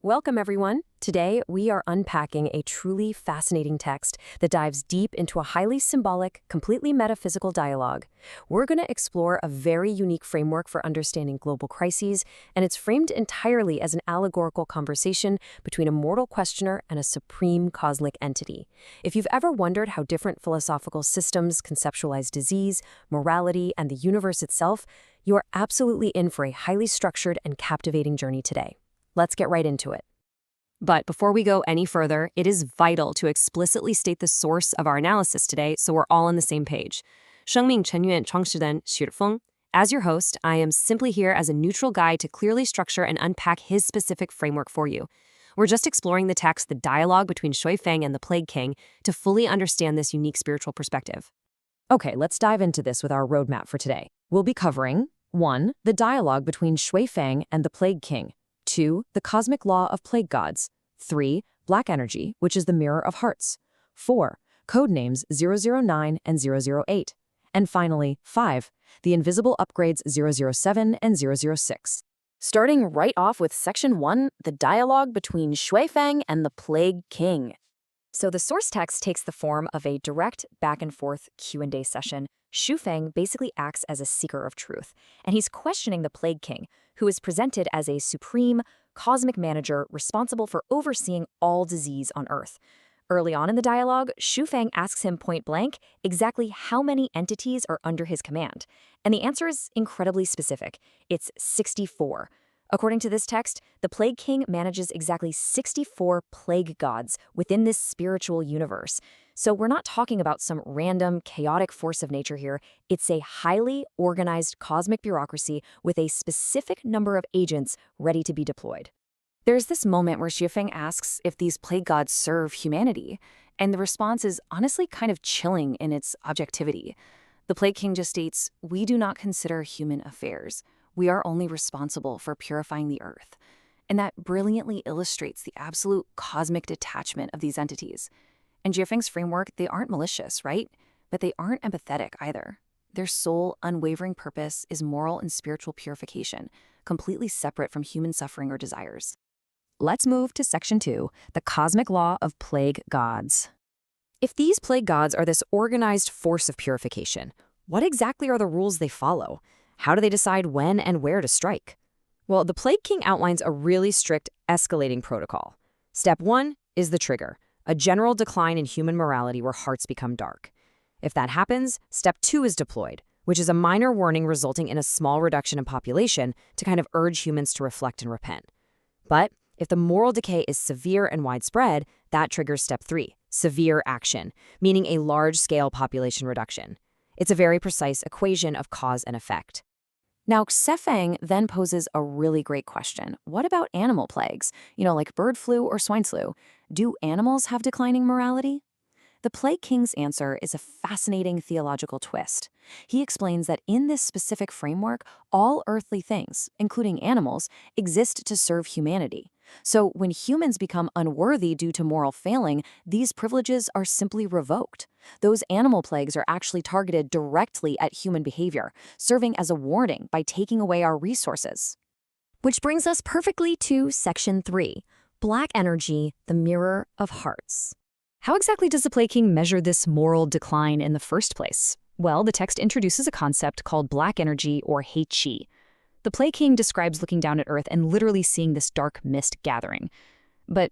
Welcome, everyone. Today, we are unpacking a truly fascinating text that dives deep into a highly symbolic, completely metaphysical dialogue. We're going to explore a very unique framework for understanding global crises, and it's framed entirely as an allegorical conversation between a mortal questioner and a supreme cosmic entity. If you've ever wondered how different philosophical systems conceptualize disease, morality, and the universe itself, you are absolutely in for a highly structured and captivating journey today. Let's get right into it. But before we go any further, it is vital to explicitly state the source of our analysis today so we're all on the same page. 生命成员创始人 Xuefeng. As your host, I am simply here as a neutral guide to clearly structure and unpack his specific framework for you. We're just exploring the text, the dialogue between Xuefeng and the Plague King, to fully understand this unique spiritual perspective. Okay, let's dive into this with our roadmap for today. We'll be covering 1. The dialogue between Xuefeng and the Plague King. 2. The cosmic law of plague gods. 3. Black energy, which is the mirror of hearts. 4. Codenames 009 and 008. And finally, 5. The invisible upgrades 007 and 006. Starting right off with Section 1, the dialogue between Xuefeng and the Plague King. So the source text takes the form of a direct back-and-forth Q&A session. Xuefeng basically acts as a seeker of truth, and he's questioning the Plague King, who is presented as a supreme, cosmic manager responsible for overseeing all disease on Earth. Early on in the dialogue, Xuefeng asks him point-blank exactly how many entities are under his command, and the answer is incredibly specific. It's 64. According to this text, the Plague King manages exactly 64 plague gods within this spiritual universe. So we're not talking about some random, chaotic force of nature here. It's a highly organized cosmic bureaucracy with a specific number of agents ready to be deployed. There's this moment where Xuefeng asks if these plague gods serve humanity, and the response is honestly kind of chilling in its objectivity. The Plague King just states, "We do not consider human affairs. We are only responsible for purifying the earth." And that brilliantly illustrates the absolute cosmic detachment of these entities. In Xuefeng's framework, they aren't malicious, right? But they aren't empathetic either. Their sole, unwavering purpose is moral and spiritual purification, completely separate from human suffering or desires. Let's move to Section 2, the cosmic law of plague gods. If these plague gods are this organized force of purification, what exactly are the rules they follow? How do they decide when and where to strike? Well, the Plague King outlines a really strict escalating protocol. Step 1 is the trigger, a general decline in human morality where hearts become dark. If that happens, Step 2 is deployed, which is a minor warning resulting in a small reduction in population to kind of urge humans to reflect and repent. But if the moral decay is severe and widespread, that triggers Step 3, severe action, meaning a large-scale population reduction. It's a very precise equation of cause and effect. Now, Xuefeng then poses a really great question. What about animal plagues? Like bird flu or swine flu. Do animals have declining morality? The Plague King's answer is a fascinating theological twist. He explains that in this specific framework, all earthly things, including animals, exist to serve humanity. So when humans become unworthy due to moral failing, these privileges are simply revoked. Those animal plagues are actually targeted directly at human behavior, serving as a warning by taking away our resources. Which brings us perfectly to Section 3, Black Energy, the Mirror of Hearts. How exactly does the Plague King measure this moral decline in the first place? Well, the text introduces a concept called black energy or Hei-Chi. The Plague King describes looking down at Earth and literally seeing this dark mist gathering. But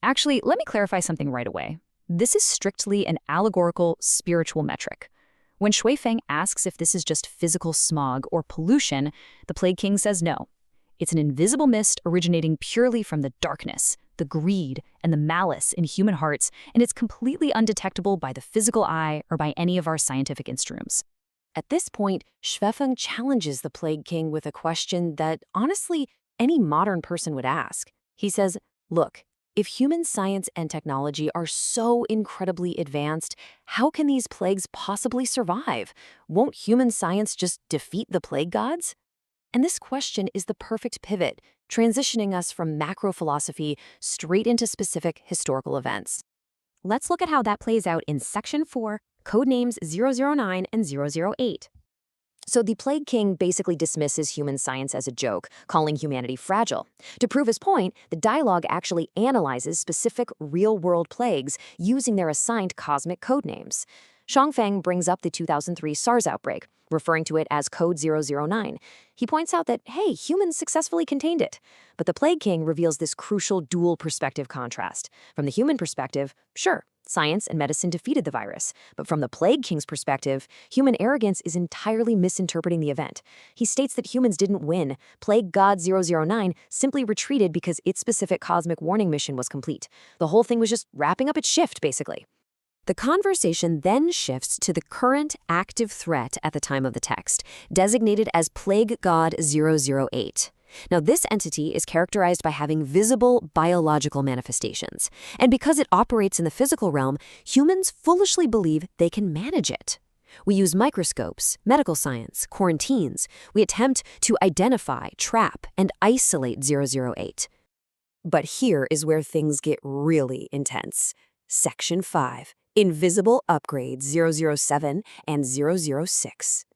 actually, let me clarify something right away. This is strictly an allegorical, spiritual metric. When Xuefeng asks if this is just physical smog or pollution, the Plague King says no. It's an invisible mist originating purely from the darkness, the greed, and the malice in human hearts, and it's completely undetectable by the physical eye or by any of our scientific instruments. At this point, Xuefeng challenges the Plague King with a question that, honestly, any modern person would ask. He says, look, if human science and technology are so incredibly advanced, how can these plagues possibly survive? Won't human science just defeat the plague gods? And this question is the perfect pivot, transitioning us from macro philosophy straight into specific historical events. Let's look at how that plays out in Section 4, Codenames 009 and 008. So the Plague King basically dismisses human science as a joke, calling humanity fragile. To prove his point, the dialogue actually analyzes specific real-world plagues using their assigned cosmic code names. Xuefeng brings up the 2003 SARS outbreak, referring to it as Code 009. He points out that, hey, humans successfully contained it. But the Plague King reveals this crucial dual perspective contrast. From the human perspective, sure, science and medicine defeated the virus. But from the Plague King's perspective, human arrogance is entirely misinterpreting the event. He states that humans didn't win. Plague God 009 simply retreated because its specific cosmic warning mission was complete. The whole thing was just wrapping up its shift, basically. The conversation then shifts to the current active threat at the time of the text, designated as Plague God 008. Now, this entity is characterized by having visible biological manifestations. And because it operates in the physical realm, humans foolishly believe they can manage it. We use microscopes, medical science, quarantines. We attempt to identify, trap, and isolate 008. But here is where things get really intense. Section 5. Invisible upgrades 007 and 006.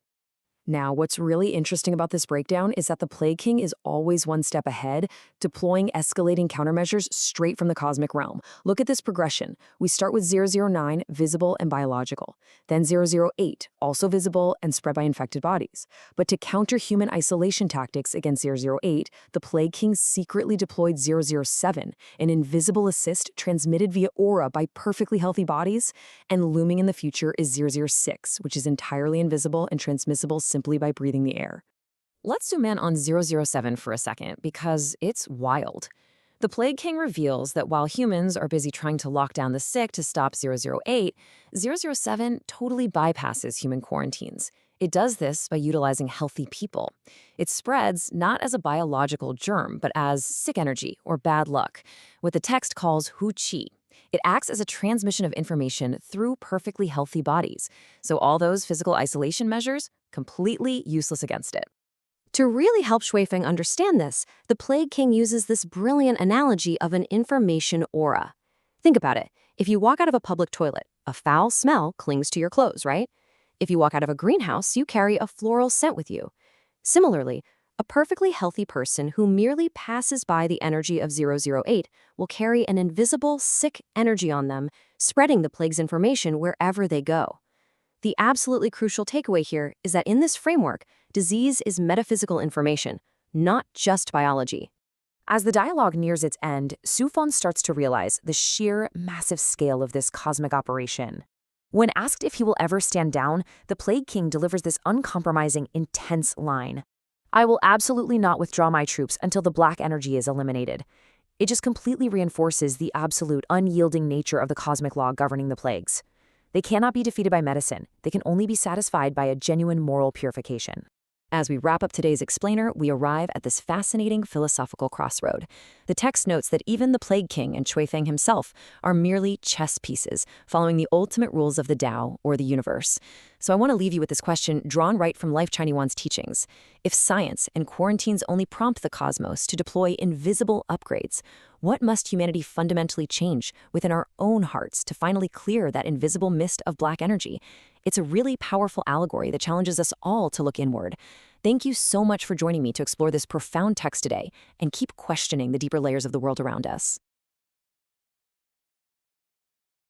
Now, what's really interesting about this breakdown is that the Plague King is always one step ahead, deploying escalating countermeasures straight from the cosmic realm. Look at this progression. We start with 009, visible and biological. Then 008, also visible and spread by infected bodies. But to counter human isolation tactics against 008, the Plague King secretly deployed 007, an invisible assist transmitted via aura by perfectly healthy bodies. And looming in the future is 006, which is entirely invisible and transmissible simply by breathing the air. Let's zoom in on 007 for a second, because it's wild. The Plague King reveals that while humans are busy trying to lock down the sick to stop 008, 007 totally bypasses human quarantines. It does this by utilizing healthy people. It spreads not as a biological germ, but as sick energy or bad luck, what the text calls hu qi. It acts as a transmission of information through perfectly healthy bodies, so all those physical isolation measures, completely useless against it. To really help Xuefeng understand this, the Plague King uses this brilliant analogy of an information aura. Think about it. If you walk out of a public toilet, a foul smell clings to your clothes, right? If you walk out of a greenhouse, you carry a floral scent with you. Similarly, a perfectly healthy person who merely passes by the energy of 008 will carry an invisible, sick energy on them, spreading the plague's information wherever they go. The absolutely crucial takeaway here is that in this framework, disease is metaphysical information, not just biology. As the dialogue nears its end, Xuefeng starts to realize the sheer, massive scale of this cosmic operation. When asked if he will ever stand down, the Plague King delivers this uncompromising, intense line. I will absolutely not withdraw my troops until the black energy is eliminated. It just completely reinforces the absolute, unyielding nature of the cosmic law governing the plagues. They cannot be defeated by medicine. They can only be satisfied by a genuine moral purification. As we wrap up today's explainer, we arrive at this fascinating philosophical crossroad. The text notes that even the Plague King and Xuefeng himself are merely chess pieces, following the ultimate rules of the Tao, or the universe. So I want to leave you with this question drawn right from Life Yuan's teachings. If science and quarantines only prompt the cosmos to deploy invisible upgrades, what must humanity fundamentally change within our own hearts to finally clear that invisible mist of black energy? It's a really powerful allegory that challenges us all to look inward. Thank you so much for joining me to explore this profound text today and keep questioning the deeper layers of the world around us.